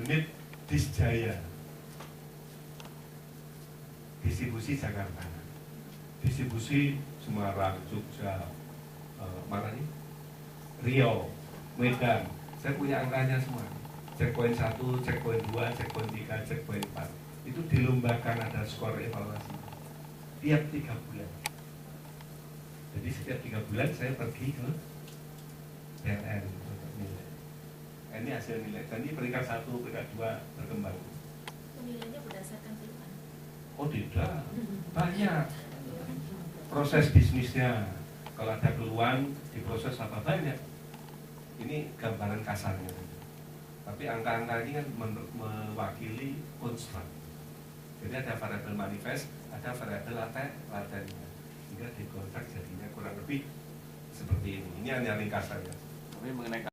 unit Disjaya, distribusi Jakarta, distribusi Semarang, Jogja, mana nih? Riau, Medan. Saya punya angkanya semua. Checkpoint 1, checkpoint 2, checkpoint 3, checkpoint 4. Itu dilombakan, ada skor evaluasi tiap 3 bulan. Jadi setiap 3 bulan saya pergi ke PLN untuk nilai. Ini hasil nilai. Jadi peringkat 1, peringkat 2 berkembang. Nilainya berdasarkan keluhan? Oh tidak, banyak. Proses bisnisnya, kalau ada keluhan diproses apa banyak. Ini gambaran kasarnya. Tapi angka-angka ini kan mewakili konstran. Jadi ada variabel manifest, ada variabel latennya. Sehingga dikontrak jadinya kurang lebih seperti ini. Ini hanya ringkasannya. Tapi mengenai